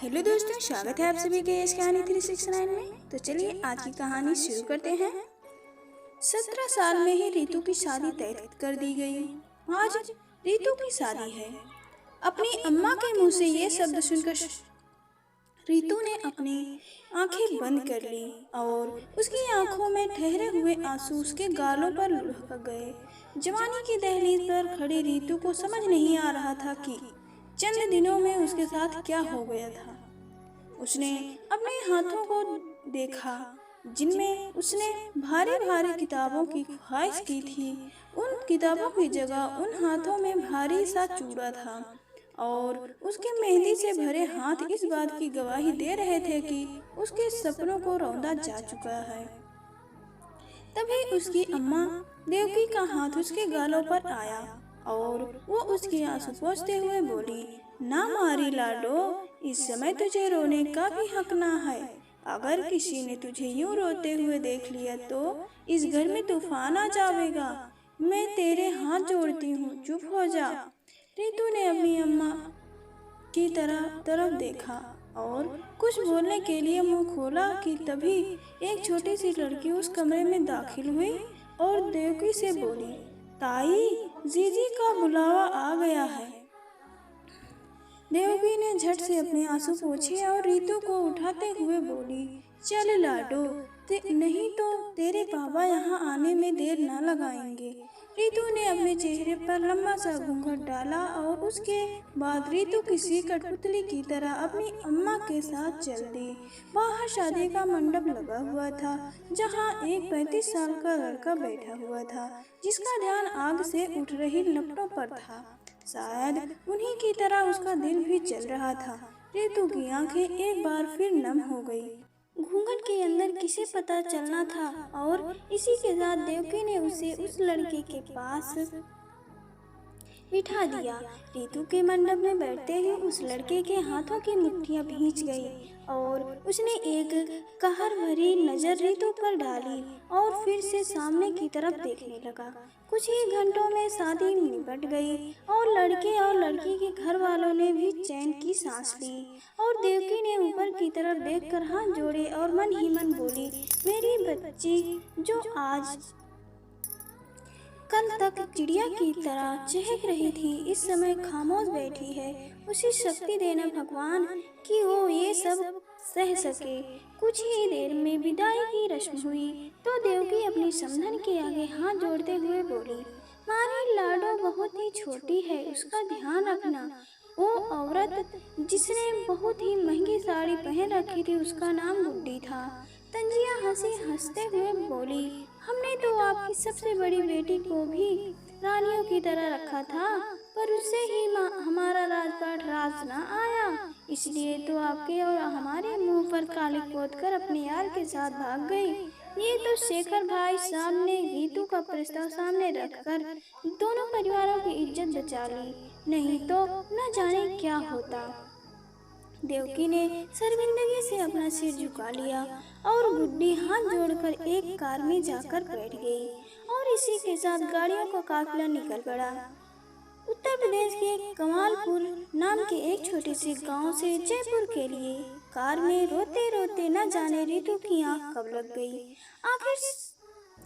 Hello दोस्तों, स्वागत है आप सभी के इस कहानी 369 में। तो चलिए आज की कहानी शुरू करते हैं। 17 साल में ही रितु की शादी तय कर दी गई। आज रितु की शादी है। अपनी अम्मा के मुंह से ये शब्द सुनकर रितु ने अपनी आंखें बंद कर ली और उसकी आंखों में ठहरे हुए आंसू उसके गालों पर लुढ़क गए। जवानी की दहलीज पर खड़ी रितु को समझ नहीं आ रहा था कि चंद दिनों में उसके साथ क्या हो गया था। उसने अपने हाथों को देखा जिनमें उसने भारी भारी किताबों की ख्वाहिश की थी। उन किताबों की जगह उन हाथों में भारी सा चूड़ा था और उसके मेहंदी से भरे हाथ इस बात की गवाही दे रहे थे कि उसके सपनों को रौंदा जा चुका है। तभी उसकी अम्मा देवकी का हाथ उसके गालों पर आया और वो उसके आंसू पोंछते हुए बोली, ना मारी लाडो, इस समय तुझे रोने का भी हक ना है। अगर किसी ने तुझे यूं रोते हुए देख लिया तो इस घर में तूफान आ जाएगा। मैं तेरे हाथ जोड़ती हूँ, चुप हो जा। रितु ने अपनी अम्मा की तरफ देखा और कुछ बोलने के लिए मुंह खोला कि तभी एक छोटी सी लड़की उस कमरे में दाखिल हुई और देवकी से बोली, ताई, जीजी का बुलावा आ गया है। देवकी ने झट से अपने आंसू पोंछे और रितु को उठाते हुए बोली, चल लाडो, नहीं तो तेरे पापा यहाँ आने में देर न लगाएंगे। रितु ने अपने चेहरे पर लंबा सा घूंघट डाला और उसके बाद रितु किसी कठपुतली की तरह अपनी अम्मा के साथ चल दी। बाहर शादी का मंडप लगा हुआ था जहाँ एक 35 साल का लड़का बैठा हुआ था जिसका ध्यान आग से उठ रही लपटों पर था। शायद उन्हीं की तरह उसका दिल भी चल रहा था। रितु की आंखें एक बार फिर नम हो गई। घूंघट के अंदर किसे पता चलना था और इसी के साथ देवकी ने उसे उस लड़के के पास बिठा दिया। रितु के मंडप में बैठते ही उस लड़के के हाथों की मुट्ठियां भींच गई और उसने एक कहर भरी नजर रितु पर डाली और फिर से सामने की तरफ देखने लगा। कुछ ही घंटों में शादी निपट गई और लड़के और लड़की के घर वालों ने भी चैन की सांस ली और देवकी ने ऊपर की तरफ देखकर हाथ जोड़े और मन ही मन बोली, मेरी बच्ची जो आज कल तक चिड़िया की तरह चहक रही थी इस समय खामोश बैठी है। उसी शक्ति देना भगवान कि वो ये सब सह सके। कुछ ही देर में विदाई की रस्म हुई तो देवकी अपनी समधन के आगे हाथ जोड़ते हुए बोली, मारी लाडो बहुत ही छोटी है, उसका ध्यान रखना। वो औरत जिसने बहुत ही महंगी साड़ी पहन रखी थी उसका नाम गुड्डी था। तंजिया हंसते हुए बोली, हमने तो आपकी सबसे बड़ी बेटी को भी रानियों की तरह रखा था पर उससे ही हमारा राजपाट राज न आया, इसलिए तो आपके और हमारे मुंह पर काली पोत कर अपने यार के साथ भाग गई। ये तो शेखर भाई साहब ने रितु का प्रस्ताव सामने रखकर दोनों परिवारों की इज्जत बचा ली, नहीं तो न जाने क्या होता। देवकी ने शर्मिंदगी से अपना सिर झुका लिया और गुड्डी हाथ जोड़कर एक कार में जाकर बैठ गई और इसी के साथ गाड़ियों का काफिला निकल पड़ा। उत्तर प्रदेश के कमालपुर नाम के एक छोटे से गांव से जयपुर के लिए कार में रोते रोते न जाने रितु की आंख कब लग गई। आखिर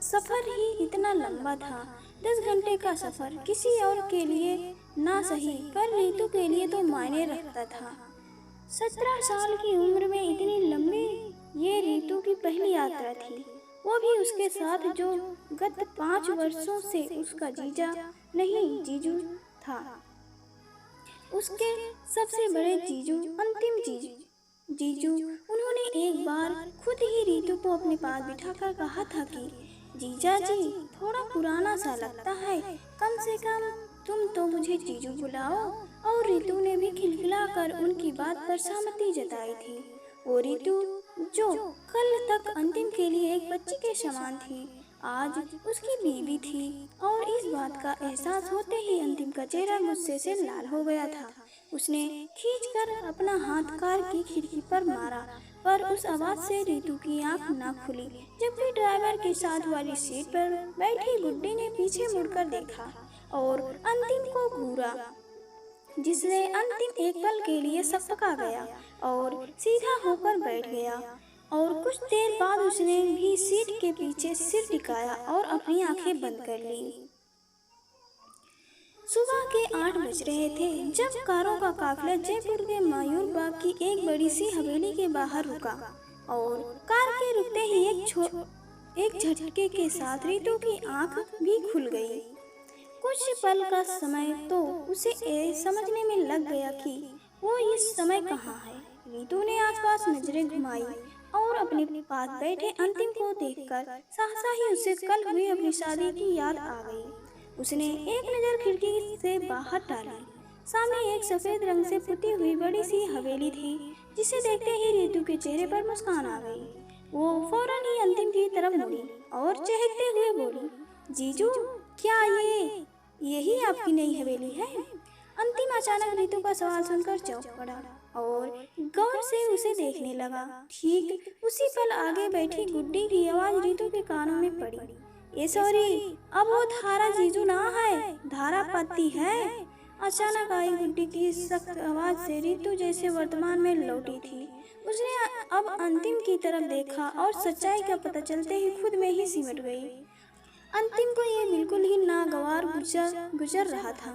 सफर ही इतना लंबा था। 10 घंटे का सफर किसी और के लिए ना सही पर रितु के लिए तो मायने रखता था। 17 साल की उम्र में इतनी लंबी ये रितु की पहली यात्रा थी, वो भी उसके साथ जो गत 5 वर्षों से उसका जीजू था। उसके सबसे बड़े जीजू, अंतिम जीजू। उन्होंने एक बार खुद ही रितु को अपने पास बिठाकर कहा था कि जीजा जी थोड़ा पुराना सा लगता है, कम से कम तुम तो मुझे जीजू बुलाओ। और रितु ने भी खिलखिलाकर उनकी बात पर सहमति जताई थी। वो रितु जो कल तक अंतिम के लिए एक बच्ची के समान थी आज उसकी बीवी थी और इस बात का एहसास होते ही अंतिम का चेहरा गुस्से से लाल हो गया था। उसने खींचकर अपना हाथ कार की खिड़की पर मारा पर उस आवाज से रितु की आंख न खुली। जबकि ड्राइवर के साथ वाली सीट पर बैठी गुड्डी ने पीछे मुड़कर देखा और अंतिम को घूरा जिससे अंतिम एक पल के लिए सकपका गया और सीधा होकर बैठ गया। और कुछ देर बाद उसने भी सीट के पीछे सिर टिकाया और अपनी आंखें बंद कर ली। सुबह के 8 बज रहे थे जब कारों का काफिला जयपुर के मयूर बाग की एक बड़ी सी हवेली के बाहर रुका। और कार के रुकते ही एक झटके के साथ रितु की आंख भी खुल गई। कुछ पल का समय तो उसे समझने में लग गया कि वो इस समय कहाँ है। रितु ने आसपास नजरें घुमाई और अपने पास बैठे अंतिम को देखकर सहसा ही उसे कल हुई अपनी शादी की याद आ गई। उसने एक नजर खिड़की से बाहर डाली। सामने एक सफेद रंग से पुती हुई बड़ी सी हवेली थी, जिसे देखते ही रितु के चेहरे पर मुस्कान आ गई। वो फौरन ही अंतिम की तरफ मुड़ी और चहकते हुए बोली, जीजू, क्या यही आपकी नई हवेली है? अंतिम अचानक रितु का सवाल सुनकर चौंक पड़ा और गौर से उसे देखने लगा। ठीक उसी पल आगे बैठी गुड्डी की आवाज रितु के कानों में पड़ी, ये सॉरी, अब वो धारा जीजू ना है, धारा पति है। अचानक आई गुड्डी की सख्त आवाज से रितु जैसे वर्तमान में लौटी थी। उसने अब अंतिम की तरफ देखा और सच्चाई का पता चलते ही खुद में ही सिमट गई। अंतिम को ये बिल्कुल ही नागवार गुजर रहा था,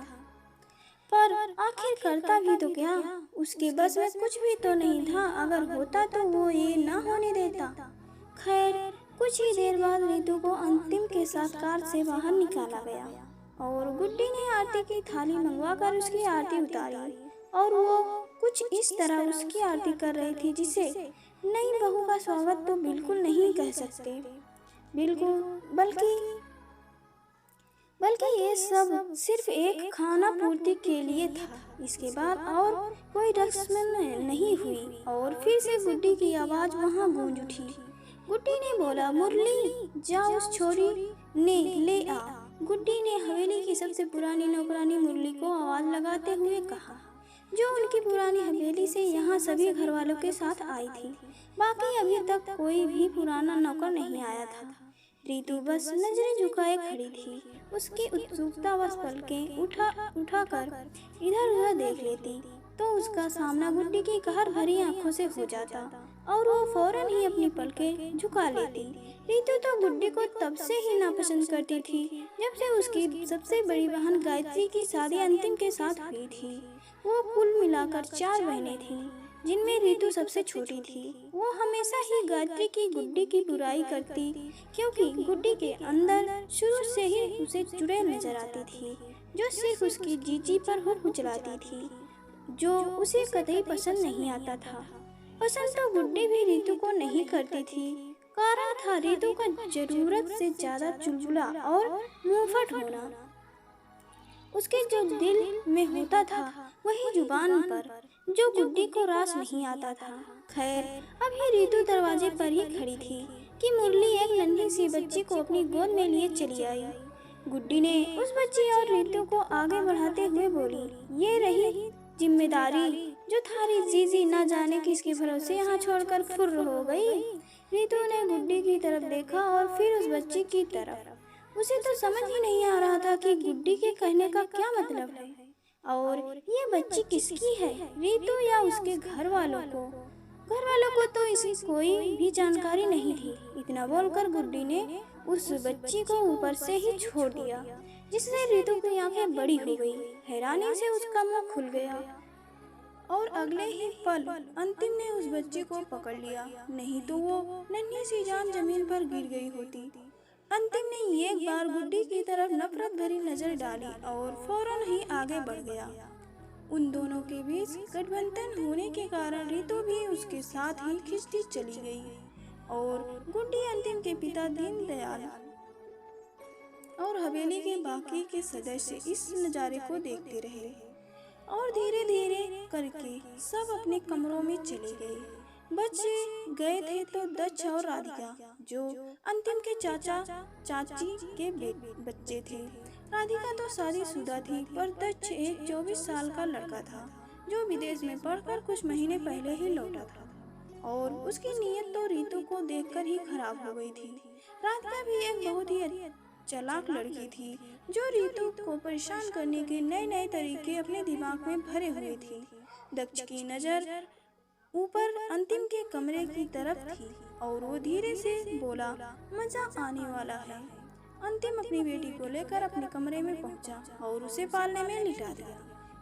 पर आखिर करता भी तो क्या? उसके बस में कुछ भी तो नहीं था। अगर होता तो वो ये ना होने देता। खैर, कुछ ही देर बाद रितु को अंतिम के साथ कार से बाहर निकाला गया और गुड्डी ने आरती की थाली मंगवाकर उसकी आरती उतारी। और वो कुछ इस तरह उसकी आरती कर रही थी जिसे नई बहू का स्वागत तो बिल्कुल नहीं कह सकते, बल्कि ये सब सिर्फ एक खाना पूर्ति के लिए था। इसके बाद और कोई रस्म नहीं हुई और फिर से गुड्डी की आवाज वहाँ गूंज उठी। गुड्डी ने बोला, मुरली, जा उस छोरी ने ले आ। गुड्डी ने हवेली की सबसे पुरानी नौकरानी मुरली को आवाज लगाते हुए कहा, जो उनकी पुरानी हवेली से यहाँ सभी घर वालों के साथ आई थी। बाकी अभी तक कोई भी पुराना नौकर नहीं आया था। रितु बस नजरें झुकाए खड़ी थी। उसकी उत्सुकता बस पलकें उठाकर इधर उधर देख लेती तो उसका सामना गुड्डी की कहर भरी आंखों से हो जाता और वो फौरन ही अपनी पलकें झुका लेती। रितु तो गुड्डी को तब से ही नापसंद करती थी जब से उसकी सबसे बड़ी बहन गायत्री की शादी अंतिम के साथ हुई थी। वो कुल मिलाकर 4 बहनें थीं, जिनमें रितु सबसे छोटी थी। वो हमेशा ही गायत्री की गुड्डी की बुराई करती, क्योंकि गुड्डी के अंदर शुरू से ही उसे चुड़ैल नजर आती थी, जो सिर्फ उसकी जीजी पर हुक्म चलाती थी, जो उसे कतई पसंद नहीं आता था। पसंद तो गुड्डी भी रितु को नहीं करती थी। कारण था रितु का जरूरत से ज्यादा चुलबुला और मुंहफट होना। उसके जो दिल में होता था वही जुबान पर, जो गुड्डी को रास नहीं आता था। खैर, अभी रितु दरवाजे पर ही खड़ी थी कि मुरली एक नन्ही सी बच्ची को अपनी गोद में लिए चली आई। गुड्डी ने उस बच्ची और रितु को आगे बढ़ाते हुए बोली, ये रही जिम्मेदारी जो थारी जीजी ना जाने किसके भरोसे यहाँ छोड़कर फुर्र हो गई। रितु ने गुड्डी की तरफ देखा और फिर उस बच्ची की तरफ। उसे तो समझ ही नहीं आ रहा था कि गुड्डी के कहने का क्या मतलब है और ये बच्ची किसकी है, रितु या उसके घर वालों को। घर वालों को तो इसकी कोई भी जानकारी नहीं थी। इतना बोलकर गुड्डी ने उस बच्ची को ऊपर से ही छोड़ दिया, जिससे रितु की आंखें बड़ी हो गई। हैरानी से उसका मुंह खुल गया और अगले ही पल अंतिम ने उस बच्ची को पकड़ लिया, नहीं तो वो नन्ही सी जान जमीन पर गिर गई होती। अंतिम ने एक बार गुड्डी की तरफ नफरत भरी नजर डाली और फौरन ही आगे बढ़ गया। उन दोनों के बीच गठबंधन होने के कारण रितु भी उसके साथ ही खिंचती चली गई और गुड्डी अंतिम के पिता दीनदयाल और हवेली के बाकी के सदस्य इस नज़ारे को देखते रहे और धीरे धीरे करके सब अपने कमरों में चले गए। बच्चे गए थे तो दक्ष और राधिका, जो अंतिम के चाचा चाची के बच्चे थे। राधिका तो शादीशुदा थी, पर दक्ष एक 24 साल का लड़का था, जो विदेश में पढ़कर कुछ महीने पहले ही लौटा था और उसकी नीयत तो रितु को देखकर ही खराब हो गई थी। राधिका भी एक बहुत ही चालाक लड़की थी, जो रितु को परेशान करने के नए नए तरीके अपने दिमाग में भरे हुए थी। दक्ष की नज़र ऊपर अंतिम के कमरे की तरफ थी और वो धीरे से बोला, मजा आने वाला है। अंतिम अपनी बेटी को लेकर अपने कमरे में पहुंचा और उसे पालने में लिटा दिया।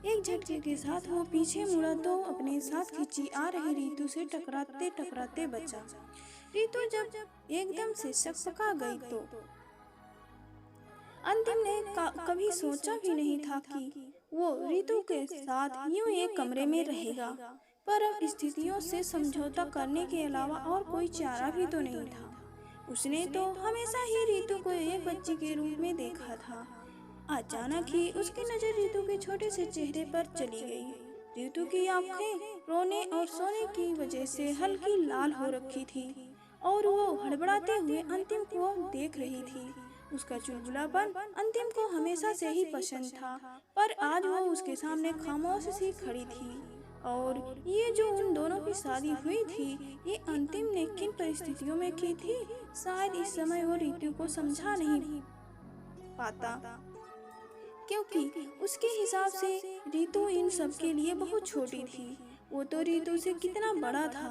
एक झटके के साथ वो पीछे मुड़ा तो अपने साथ खींची आ रही रीतू से टकराते टकराते बचा। रीतू जब एकदम से सकपका गई तो अंतिम ने कभी सोचा भी नहीं था कि वो रीतू के साथ यूं एक कमरे में रहेगा, पर अब स्थितियों से समझौता करने के अलावा और कोई चारा भी तो नहीं था। उसने तो हमेशा ही रीतू को एक बच्ची के रूप में देखा था। अचानक ही उसकी नजर रीतू के छोटे से चेहरे पर चली गई। रीतू की आंखें रोने और सोने की वजह से हल्की लाल हो रखी थी और वो हड़बड़ाते हुए अंतिम को देख रही थी। उसका चुलबुलापन अंतिम को हमेशा से ही पसंद था, पर आज वो उसके सामने खामोश सी खड़ी थी। और ये जो उन दोनों की शादी हुई थी, ये अंतिम ने किन परिस्थितियों में की थी, शायद इस समय वो रीतू को समझा नहीं पाता, क्योंकि उसके हिसाब से रीतू इन सब के लिए बहुत छोटी थी। वो तो रीतू से कितना बड़ा था,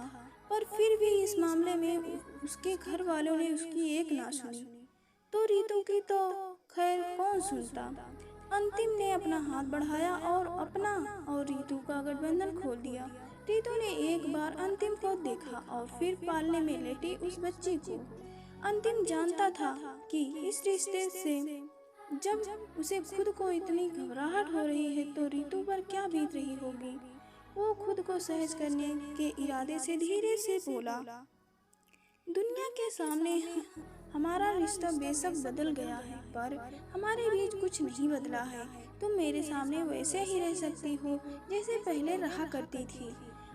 पर फिर भी इस मामले में उसके घर वालों ने उसकी एक ना सुनी, तो रीतू की तो खैर कौन सुनता। अंतिम ने अपना हाथ बढ़ाया और अपना और रीतू का गठबंधन खोल दिया। रीतू ने एक बार अंतिम को देखा और फिर पालने में लेटी उस बच्ची को। अंतिम जानता था कि इस रिश्ते से जब उसे खुद को इतनी घबराहट हो रही है तो रीतू पर क्या बीत रही होगी। वो खुद को सहज करने के इरादे से धीरे से बोला, दुनिया के सामने हमारा रिश्ता बेशक बदल गया है, पर हमारे बीच कुछ नहीं बदला है। तुम मेरे सामने वैसे ही रह सकती हो जैसे पहले रहा करती थी।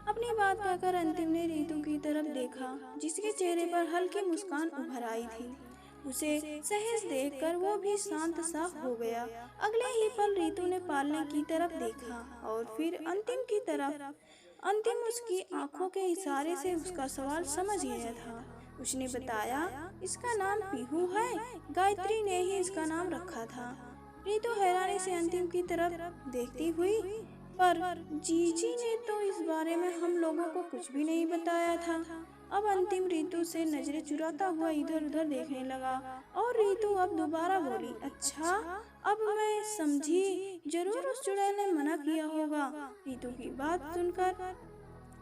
अपनी बात कहकर अंतिम ने रीतू की तरफ देखा, जिसके चेहरे पर हल्की मुस्कान उभर आई थी। उसे सहज देखकर वो भी शांत सा हो गया। अगले ही पल रीतू ने पालने की तरफ देखा और फिर अंतिम की तरफ। अंतिम उसकी आंखों के इशारे से उसका सवाल समझ गया था। उसने बताया, इसका नाम पीहू है, गायत्री ने ही इसका नाम रखा था। रीतू हैरानी से अंतिम की तरफ देखती हुई, पर जीजी ने तो इस बारे में हम लोगों को कुछ भी नहीं बताया था। अब अंतिम रीतू से नजरें चुराता हुआ इधर उधर देखने लगा और रीतू अब दोबारा बोली, अच्छा अब मैं समझी, जरूर उस चुड़ैल ने मना किया होगा। रीतू की बात सुनकर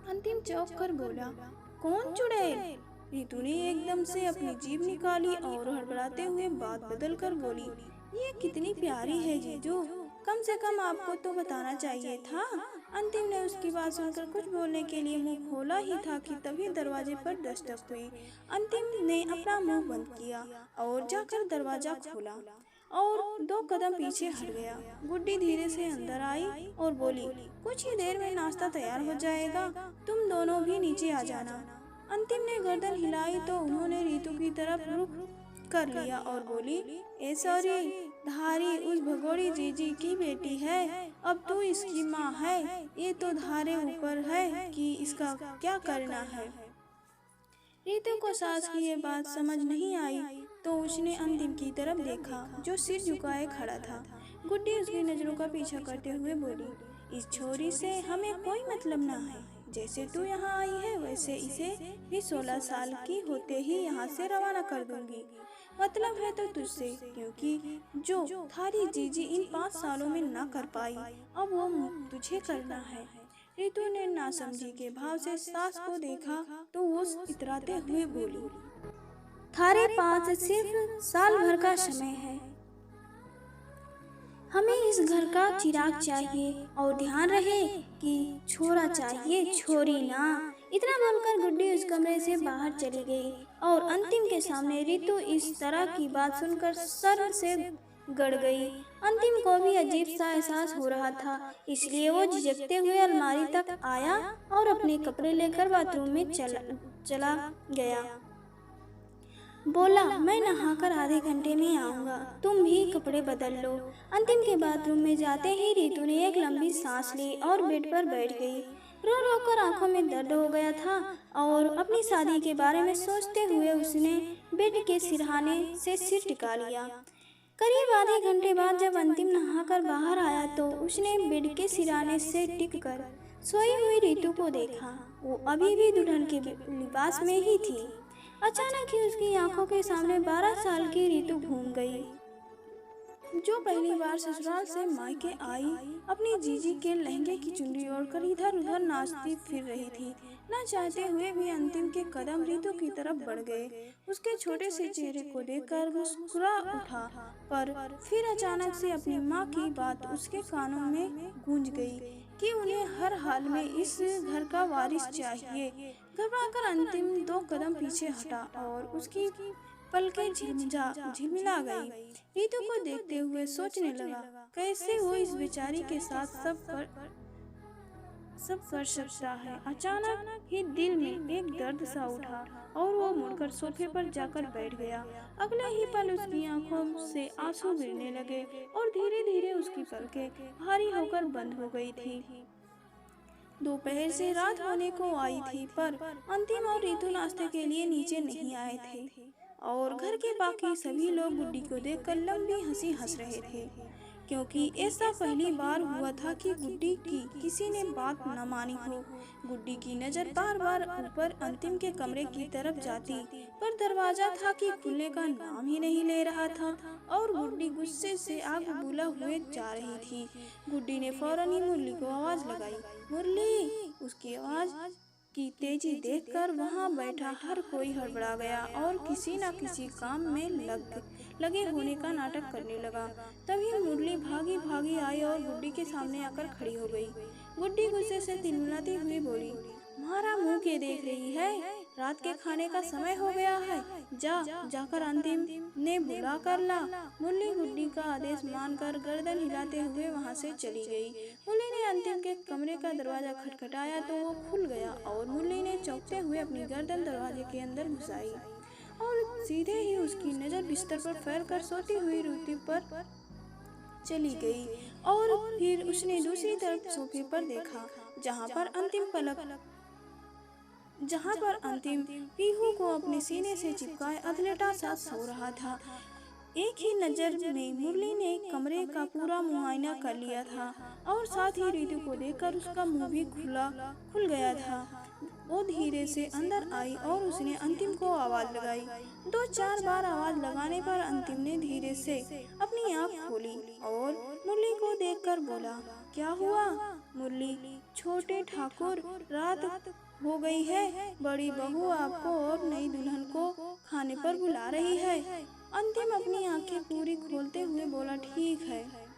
अंतिम चौंक कर बोला, कौन चुड़ैल? रीतू ने एकदम से अपनी जीभ निकाली और हड़बड़ाते हुए बात बदल कर बोली, ये कितनी प्यारी है जीजू, कम से कम आपको तो बताना चाहिए था। अंतिम ने उसकी बात सुनकर कुछ बोलने के लिए मुंह खोला ही था कि तभी दरवाजे पर दस्तक हुई। अंतिम ने अपना मुंह बंद किया और जाकर दरवाजा खोला और 2 कदम पीछे हट गया। गुड्डी धीरे से अंदर आई और बोली, कुछ ही देर में नाश्ता तैयार हो जाएगा, तुम दोनों भी नीचे आ जाना। अंतिम ने गर्दन हिलाई तो उन्होंने रीतू की तरफ रुख कर लिया और बोली, ए सॉरी, धारी उस भगोड़ी जीजी की बेटी है, अब तू इसकी माँ है। ये तो धारे ऊपर है कि इसका क्या करना है। रीतू को सास की ये बात समझ नहीं आई तो उसने अंतिम की तरफ देखा, जो सिर झुकाए खड़ा था। गुड्डी उसकी नजरों का पीछा करते हुए बोली, इस छोरी से हमें कोई मतलब ना है। जैसे तू यहाँ आई है वैसे इसे भी 16 साल की होते ही यहाँ से रवाना कर दूंगी। मतलब है तो तुझसे, क्योंकि जो थारी जीजी इन 5 सालों में ना कर पाई, अब वो तुझे करना है। रीतू ने नासमझी के भाव से सास को देखा तो वो इतराते हुए बोली, थारे पास सिर्फ साल भर का समय है, हमें इस घर का चिराग चाहिए और ध्यान रहे कि छोरा चाहिए, छोरी ना। इतना बोलकर गुड्डी उस कमरे से बाहर चली गई और अंतिम के सामने रीतू इस तरह की बात सुनकर सर से गड़ गई। अंतिम को भी अजीब सा एहसास हो रहा था, इसलिए वो झिझकते हुए अलमारी तक आया और अपने कपड़े लेकर बाथरूम में चला गया। बोला, मैं नहाकर आधे घंटे में आऊँगा, तुम भी कपड़े बदल लो। अंतिम के बाथरूम में जाते ही रीतू ने एक लंबी सांस ली और बेड पर बैठ गई। रो रो कर आंखों में दर्द हो गया था और अपनी शादी के बारे में सोचते हुए उसने बेड के सिरहाने से सिर टिका लिया। करीब आधे घंटे बाद जब अंतिम नहाकर बाहर आया तो उसने बेड के सिरहाने से टिक कर सोई हुई रीतू को देखा। वो अभी भी दुल्हन के लिबास में ही थी। अचानक ही उसकी आंखों के सामने 12 साल की रितु घूम गई, जो पहली बार ससुराल से मायके आई अपनी जीजी के लहंगे की चुनरी ओढ़कर इधर उधर नाचती फिर रही थी। न चाहते हुए भी अंतिम के कदम रितु की तरफ बढ़ गए। उसके छोटे से चेहरे को देखकर मुस्कुरा उठा, पर फिर अचानक से अपनी माँ की बात उसके कानों में गूंज गई कि उन्हें हर हाल में इस घर का वारिस चाहिए। घबराकर अंतिम 2 कदम पीछे हटा और उसकी पलकें झिलमिला गई। रितु को देखते हुए सोचने लगा, कैसे वो इस बेचारी के साथ सब कर सकता है। अचानक ही दिल में एक दर्द सा उठा और वो मुड़कर सोफे पर जाकर बैठ गया। अगले ही पल उसकी आंखों से आंसू गिरने लगे और धीरे धीरे उसकी पलकें भारी होकर बंद हो गई थी। दोपहर से रात होने को आई थी, पर अंतिम और रितु नाश्ते के लिए नीचे नहीं आए थे और घर के बाकी सभी लोग गुड्डी को देखकर लंबी हंसी हंस रहे थे, क्योंकि ऐसा पहली बार हुआ था कि गुड्डी की किसी ने बात न मानी हो। गुड्डी की नजर बार बार ऊपर अंतिम के कमरे की तरफ जाती, पर दरवाजा था कि खुलने का नाम ही नहीं ले रहा था और गुड्डी गुस्से से आग बबूला हुए जा रही थी। गुड्डी ने फौरन ही मुरली को आवाज लगाई। मुरली! उसकी आवाज की तेजी देखकर वहां बैठा हर कोई हड़बड़ा गया और किसी न किसी काम में लगे होने का नाटक करने लगा। तभी मुरली भागी भागी आई और गुड्डी के सामने आकर खड़ी हो गई। गुड्डी गुस्से से तिलमिलाती हुई बोली, मारा मुंह के देख रही है? रात के खाने का समय हो गया है। जाकर अंतिम ने बुला कर ला। मुरली गुड्डी का आदेश मानकर गर्दन हिलाते हुए वहां से चली गई। मुरली ने अंतिम के कमरे का दरवाजा खटखटाया तो वो खुल गया और मुरली ने चौंकते हुए अपनी गर्दन दरवाजे के अंदर घुसाई और सीधे ही उसकी नजर बिस्तर पर फैल कर सोती हुई रितु पर चली गई। और फिर उसने दूसरी तरफ सोफे पर देखा, जहाँ पर अंतिम पीहू को अपने सीने से चिपकाए अधलेटा सा सो रहा था। एक ही नजर में मुरली ने कमरे का पूरा मुआयना कर लिया था और साथ ही रितु को देखकर उसका मुंह भी खुल गया था। वो धीरे से अंदर आई और उसने अंतिम को आवाज लगाई। 2-4 बार आवाज लगाने पर अंतिम ने धीरे से अपनी आँख खोली और मुरली को देखकर बोला, क्या हुआ? मुरली, छोटे ठाकुर, रात हो गई है। बड़ी बहू आपको और नई दुल्हन को खाने पर बुला रही है। अंतिम अपनी आंखें पूरी खोलते हुए बोला, ठीक है।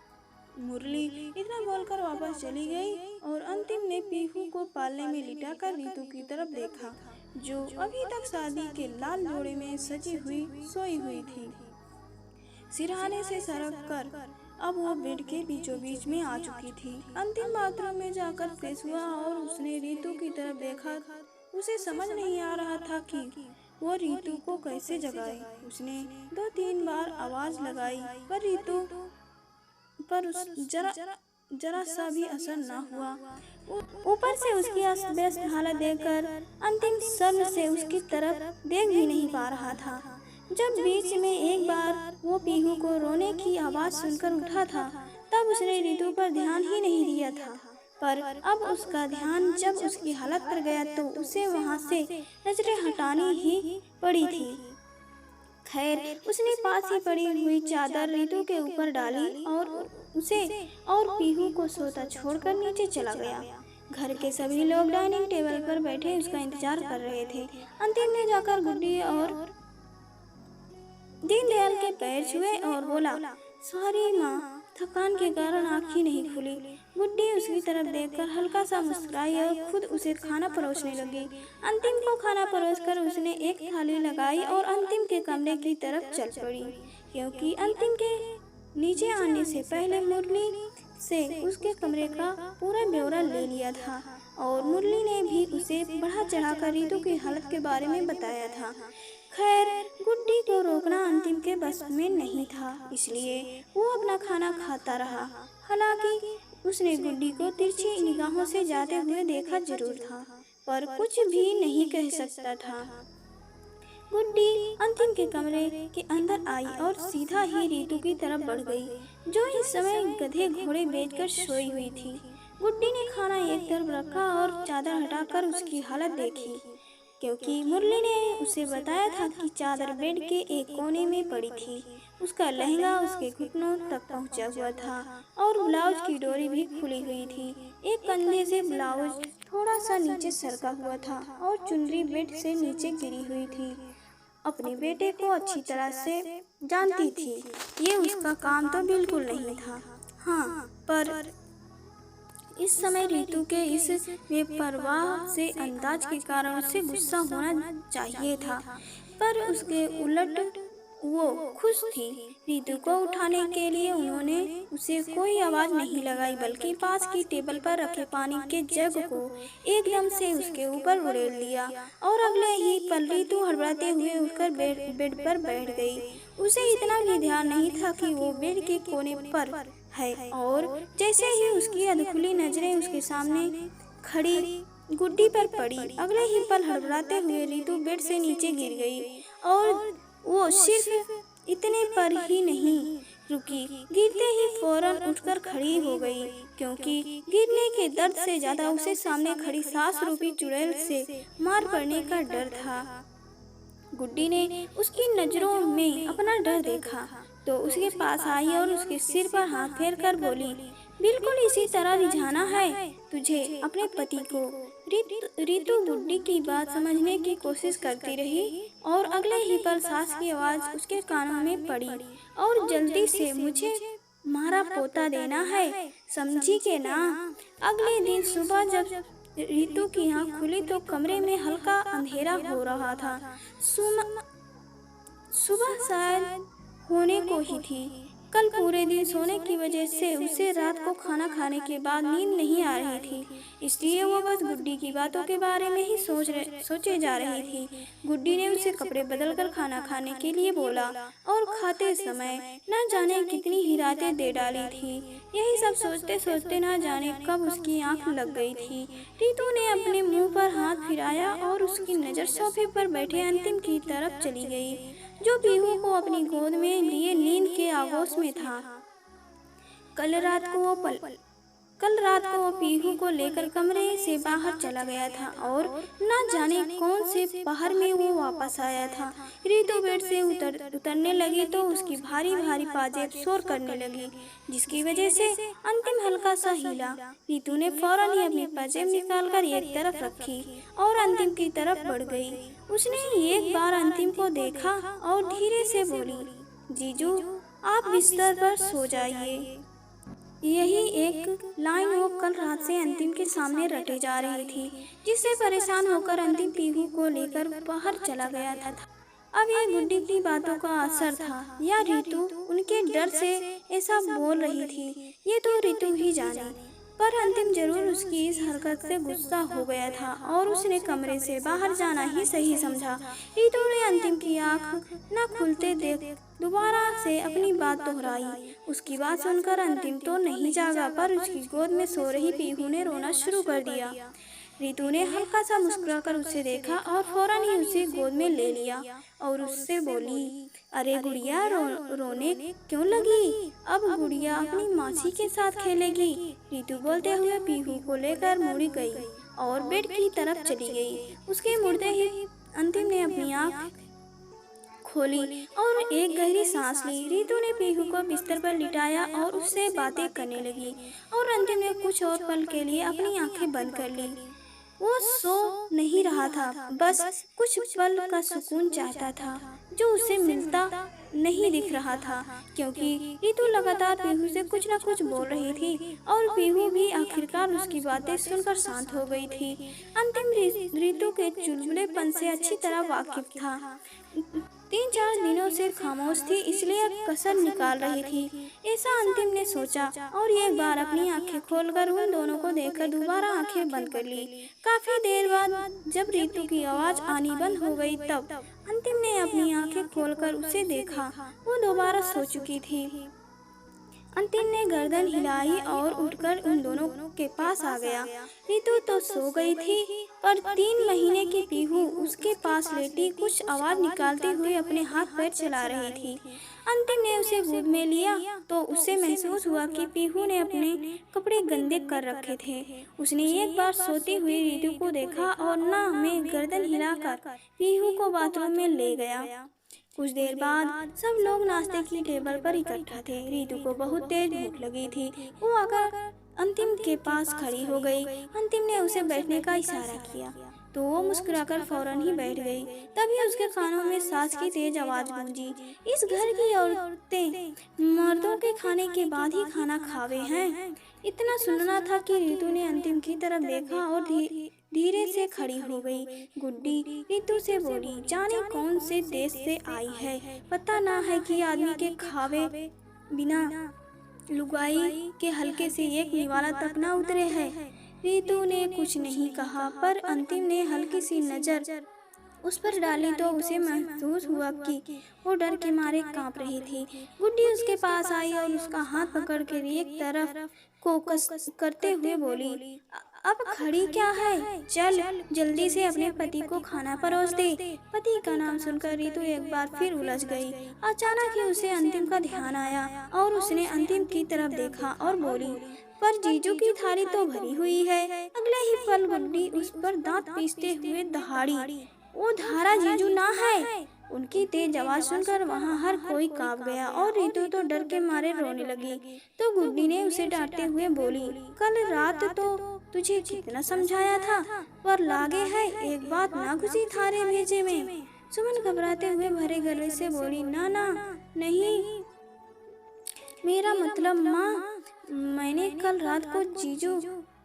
मुरली इतना बोलकर वापस चली गई और अंतिम ने पीहू को पालने में लिटाकर रितु की तरफ देखा, जो अभी तक शादी के लाल जोड़े में सजी हुई सोई हुई थी। सिरहाने से सरक कर अब वो बेड के बीचों बीच में आ चुकी थी। अंतिम बाथरूम में जाकर फ्रेश हुआ और उसने रितु की तरफ देखा। उसे समझ नहीं आ रहा था कि वो रितु को कैसे जगाए। उसने 2-3 बार आवाज लगाई पर रितु पर जरा सा भी असर न हुआ। ऊपर से उसकी अस्त व्यस्त हालत देखकर अंतिम शर्म से उसकी तरफ देख भी नहीं पा रहा था। जब बीच में एक बार वो पीहू को रोने की आवाज सुनकर उठा था, तब उसने रितु पर ध्यान ही नहीं दिया था, पर अब उसका ध्यान जब उसकी हालत पर गया तो उसे वहां से नजरें हटानी ही पड़ी थी। खैर, उसने पास ही पड़ी हुई चादर रितु के ऊपर डाली और उसे और पीहू को सोता छोड़कर नीचे चला गया। घर के सभी लोग डाइनिंग टेबल पर बैठे उसका इंतजार कर रहे थे। अंतिम ने जाकर गुड्डी और दीनदयाल के पैर छुए और बोला, सॉरी माँ, थकान के कारण आँख ही नहीं खुली। गुड्डी उसकी तरफ देखकर हल्का सा मुस्कुराई और खुद उसे खाना परोसने लगी। अंतिम को खाना परोसकर उसने एक थाली लगाई और अंतिम के कमरे की तरफ चल पड़ी, क्योंकि अंतिम के नीचे आने से पहले मुरली से उसके कमरे का पूरा ब्यौरा ले लिया था और मुरली ने भी उसे बढ़ा चढ़ाकर रितु की हालत के बारे में बताया था। खैर, गुड्डी को रोकना अंतिम के बस में नहीं था, इसलिए वो अपना खाना खाता रहा। हालांकि उसने गुड्डी को तिरछी निगाहों से जाते हुए देखा जरूर था, पर कुछ भी नहीं कह सकता था। गुड्डी अंतिम के कमरे के अंदर आई और सीधा ही रितु की तरफ बढ़ गई, जो इस समय गधे घोड़े बेचकर सोई हुई थी। गुड्डी ने खाना एक तरफ रखा और चादर हटाकर उसकी हालत देखी, क्योंकि मुरली ने उसे बताया था कि चादर बेड के एक कोने में पड़ी थी। उसका लहंगा उसके घुटनों तक पहुंचा हुआ था और ब्लाउज की डोरी भी खुली हुई थी। एक कंधे से ब्लाउज थोड़ा सा नीचे सरका हुआ था और चुनरी बेड से नीचे गिरी हुई थी। अपने बेटे को अच्छी तरह से जानती थी, ये उसका काम तो बिल्कुल नहीं था। हाँ, पर इस समय रितु के इस बेपरवाह से अंदाज के कारण उसे गुस्सा होना चाहिए था, पर उसके उलट वो खुश थी। रितु को उठाने के लिए उन्होंने उसे कोई आवाज नहीं लगाई, बल्कि पास की टेबल पर रखे पानी के जग को एकदम से उसके ऊपर उड़ेल दिया और अगले ही पल रितु हड़बड़ाते हुए उठकर बेड पर बैठ गई। उसे इतना भी ध्यान नहीं था कि वो बेड के कोने पर है, और जैसे ही उसकी अधखुली नजरें उसके सामने खड़ी गुड्डी पर पड़ी, अगले ही पल हड़बड़ाते हुए रितु बेड से नीचे गिर गई। और वो सिर्फ इतने पर ही नहीं रुकी, गिरते ही फौरन उठकर खड़ी हो गई, क्योंकि गिरने के दर्द से ज्यादा उसे सामने खड़ी सास रूपी चुड़ैल से मार पड़ने का डर था। गुड्डी ने उसकी नजरों में अपना डर देखा तो उसके पास आई और उसके सिर पर हाथ फेर कर बोली, बिल्कुल इसी तरह रिझाना है तुझे अपने पति को। रितु गुड्डी की बात समझने की कोशिश करती रही और अगले ही पल सास की आवाज उसके कानों में पड़ी, और जल्दी से मुझे मारा पोता देना है, समझी के ना। अगले दिन सुबह जब रितु की आँख खुली तो कमरे में हल्का अंधेरा हो रहा था। सुबह शायद होने को ही थी। कल पूरे दिन सोने की वजह से उसे रात को खाना खाने के बाद नींद नहीं आ रही थी, इसलिए वो बस गुड्डी की बातों के बारे में ही सोचे जा रही थी। गुड्डी ने उसे कपड़े बदलकर खाना खाने के लिए बोला और खाते समय न जाने कितनी ही रातें दे डाली थी। यही सब सोचते सोचते न जाने कब उसकी आंख लग गई थी। रितु ने अपने मुंह पर हाथ फिराया और उसकी नज़र सोफे पर बैठे अंतिम की तरफ चली गई, जो पीहू को अपनी गोद में लिए नींद के आगोश में था। कल रात को वो पीहू को लेकर कमरे से बाहर चला गया था और न जाने कौन से पहर में वो वापस आया था। रितु बेड से उतरने लगी तो उसकी भारी भारी पाजेब शोर करने लगी, जिसकी वजह से अंतिम हल्का सा हिला। रितु ने फौरन ही अपनी पाजेब निकालकर एक तरफ रखी और अंतिम की तरफ बढ़ गई। उसने एक बार अंतिम को देखा और धीरे से बोली, जीजू आप बिस्तर पर सो जाइए। यही एक लाइन वो कल रात से अंतिम के सामने रटे जा रही थी, जिससे परेशान होकर अंतिम पीहू को लेकर बाहर चला गया था। अब ये गुड्डी की बातों का असर था या रितु उनके डर से ऐसा बोल रही थी, ये तो रितु ही जाने, पर अंतिम जरूर उसकी इस हरकत से गुस्सा हो गया था और उसने कमरे से बाहर जाना ही सही समझा। रितु ने अंतिम की आंख न खुलते देख दोबारा से अपनी बात दोहराई। उसकी बात सुनकर अंतिम तो नहीं जागा, पर उसकी गोद में सो रही पीहू ने रोना शुरू कर दिया। रितु ने हल्का सा मुस्कुराकर उसे देखा और फौरन ही उसे गोद में ले लिया और उससे बोली, अरे गुड़िया रोने क्यों लगी? अब गुड़िया अपनी मासी के साथ खेलेगी। रितु बोलते हुए पीहू को लेकर मुड़ी गई और बेड की तरफ चली गई। उसके मुड़ते ही अंतिम ने अपनी आँख खोली और एक गहरी सांस ली। रितु ने पीहू को बिस्तर पर लिटाया और उससे बातें करने लगी और अंतिम ने कुछ और पल के लिए अपनी आंखें बंद कर ली। वो सो नहीं रहा था, बस कुछ पल का सुकून चाहता था जो उसे मिलता नहीं दिख रहा था, क्योंकि रितु लगातार पीहू से कुछ न कुछ बोल रही थी और पीहू भी आखिरकार उसकी बातें सुनकर शांत हो गई थी। अंतिम रितु के चुलबुलेपन से अच्छी तरह वाकिफ था। 3-4 दिनों से खामोश थी, इसलिए कसर निकाल रही थी, ऐसा अंतिम ने सोचा और एक बार अपनी आंखें खोलकर उन दोनों को देखकर दोबारा आंखें बंद कर ली। काफी देर बाद जब रितु की आवाज आनी बंद हो गई, तब अंतिम ने अपनी आंखें खोलकर उसे देखा। वो दोबारा सो चुकी थी। अंतिम ने गर्दन हिलाई और उठकर उन दोनों के पास आ गया। रितु तो सो गई थी, पर 3 महीने की पीहू उसके पास लेटी कुछ आवाज निकालते हुए अपने हाथ पैर चला रही थी। अंतिम ने उसे गोद में लिया तो उसे महसूस हुआ कि पीहू ने अपने कपड़े गंदे कर रखे थे। उसने एक बार सोती हुई रितु को देखा और नाक में गर्दन हिलाकर पीहू को बाथरूम में ले गया। कुछ देर बाद सब लोग नाश्ते की टेबल पर इकट्ठा थे। रितु को बहुत तेज भूख लगी थी। वो आकर अंतिम के पास खड़ी हो गई। अंतिम ने उसे बैठने का इशारा किया तो वो मुस्कुराकर फौरन ही बैठ गई। तभी उसके कानों में सास की तेज आवाज गूंजी, इस घर की औरतें मर्दों के खाने के बाद ही खाना खावे हैं। इतना सुनना था कि रितु ने अंतिम की तरफ देखा और धीरे से खड़ी हो गई। गुड्डी रितु से बोली, जाने कौन से देश से आई है, पता ना है कि आदमी के खावे बिना लुगाई के हल्के से एक निवाला तक ना उतरे है। रितु ने कुछ नहीं कहा, पर अंतिम ने हल्की सी नजर उस पर डाली तो उसे महसूस हुआ कि वो डर के मारे कांप रही थी। गुड्डी उसके पास आई और उसका हाथ पकड़ कर एक तरफ को कस करते हुए बोली, अब खड़ी क्या है, चल जल्दी से अपने पति को खाना परोस दे। पति का नाम सुनकर रितु एक बार फिर उलझ गई। अचानक ही उसे अंतिम का ध्यान आया और उसने अंतिम की तरफ देखा और बोली, पर जीजू की थाली तो भरी हुई है। अगले ही पल गुड्डी उस पर दांत पीसते हुए दहाड़ी, वो धारा जीजू ना है। उनकी तेज आवाज सुनकर वहाँ हर कोई कांप गया और रितु तो डर के मारे रोने लगी। तो गुड्डी ने उसे डांटते हुए बोली, कल रात तो तुझे कितना समझाया था, पर लागे है एक बात ना घुसी थारे भेजे में। सुमन घबराते हुए भरे गले से बोली, ना ना नहीं, मेरा मतलब माँ, मैंने कल रात को जीजू,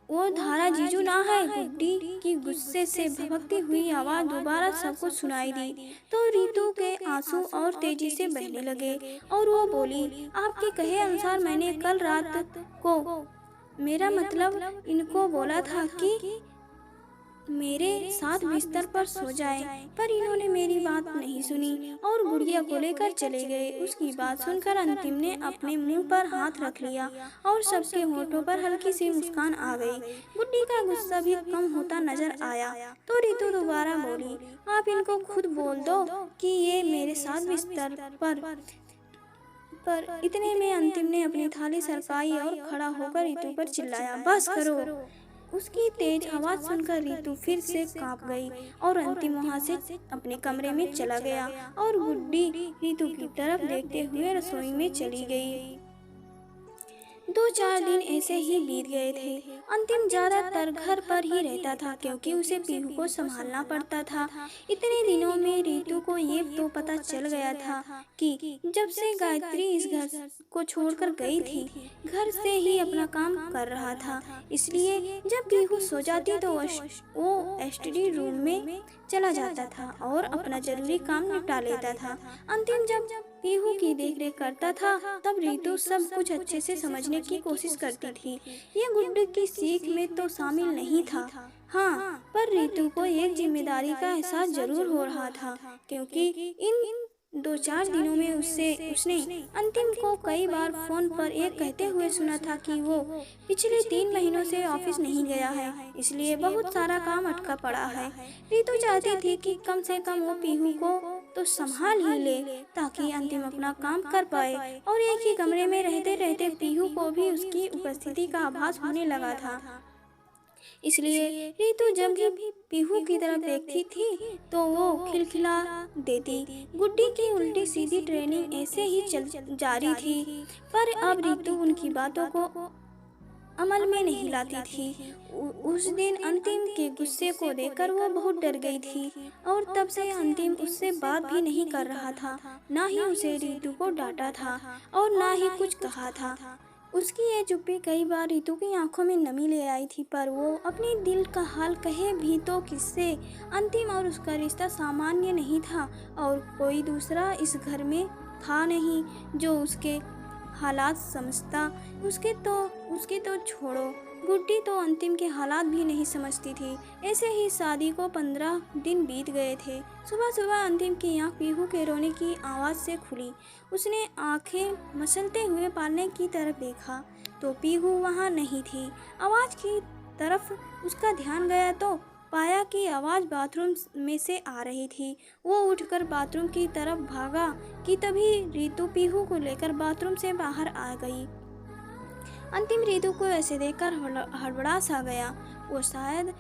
वो धारा जीजू ना है। गुड्डी की गुस्से से भभकती हुई आवाज दोबारा सबको सुनाई दी तो रितु के आंसू और तेजी से बहने लगे और वो बोली, आपके कहे अनुसार मैंने कल रात को, मेरा मतलब इनको बोला था कि मेरे साथ बिस्तर पर सो जाए, पर इन्होंने मेरी बात नहीं सुनी और गुड़िया को लेकर चले गए। उसकी बात सुनकर अंतिम ने अपने मुंह पर हाथ रख लिया और सबके होठों पर हल्की सी मुस्कान आ गई। गुड्डी का गुस्सा भी कम होता नजर आया तो रितु दोबारा बोली, आप इनको खुद बोल दो कि ये मेरे साथ बिस्तर पर इतने में अंतिम ने अपनी थाली सरकाई और खड़ा होकर रितु पर चिल्लाया, बस करो। उसकी तेज आवाज सुनकर रितु फिर से कांप गई और अंतिम वहां से अपने कमरे में चला गया और गुड्डी रितु की तरफ देखते हुए रसोई में चली गई। 2-4 दिन ऐसे ही बीत गए थे। अंतिम ज्यादातर घर पर ही रहता था क्योंकि उसे पीहू को संभालना पड़ता था। इतने दिनों में रितु को ये तो पता चल गया था कि जब से गायत्री इस घर को छोड़कर गई थी, घर से ही अपना काम कर रहा था। इसलिए जब पीहू सो जाती तो वो एसटीडी रूम में चला जाता था और अपना जरूरी काम निपटा लेता था। अंतिम जब पीहू की देखरेख करता था तब रितु सब कुछ अच्छे से समझने की कोशिश करती थी। ये गुड्डी की सीख में तो शामिल नहीं था, हाँ, पर रितु को एक जिम्मेदारी का एहसास जरूर हो रहा था क्योंकि इन 2-4 दिनों में उसने अंतिम को कई बार फोन पर एक कहते हुए सुना था कि वो पिछले 3 महीनों से ऑफिस नहीं गया है, इसलिए बहुत सारा काम अटका पड़ा है। रितु चाहती थी कि कम से कम वो पीहू को तो संभाल ही ले ताकि अंतिम अपना काम कर पाए और एक ही कमरे में रहते रहते पीहू को भी उसकी उपस्थिति का आभास होने लगा था। इसलिए रितु जब भी पीहू की तरफ देखती थी तो वो खिलखिला देती। गुड्डी की उल्टी सीधी ट्रेनिंग ऐसे ही जारी थी, पर अब रितु उनकी बातों को अमल में नहीं लाती थी। उस दिन अंतिम के गुस्से को देखकर वो बहुत डर गई थी और तब से अंतिम उससे बात भी नहीं कर रहा था, ना ही उसे रितु को डांटा था और ना ही कुछ कहा था। उसकी ये चुप्पी कई बार रितु की आंखों में नमी ले आई थी, पर वो अपने दिल का हाल कहे भी तो किससे। अंतिम और उसका रिश्ता सामान्य नहीं था और कोई दूसरा इस घर में था नहीं जो उसके हालात समझता। उसके तो छोड़ो, गुड्डी तो अंतिम के हालात भी नहीं समझती थी। ऐसे ही शादी को 15 दिन बीत गए थे। सुबह सुबह अंतिम की आंख पीहू के रोने की आवाज़ से खुली। उसने आंखें मसलते हुए पालने की तरफ देखा तो पीहू वहाँ नहीं थी। आवाज़ की तरफ उसका ध्यान गया तो पाया कि आवाज़ बाथरूम में से आ रही थी। वो उठकर बाथरूम की तरफ भागा कि तभी रितु पीहू को लेकर बाथरूम से बाहर आ गई। अंतिम रितु को ऐसे देखकर हड़बड़ा सा गया। वो शायद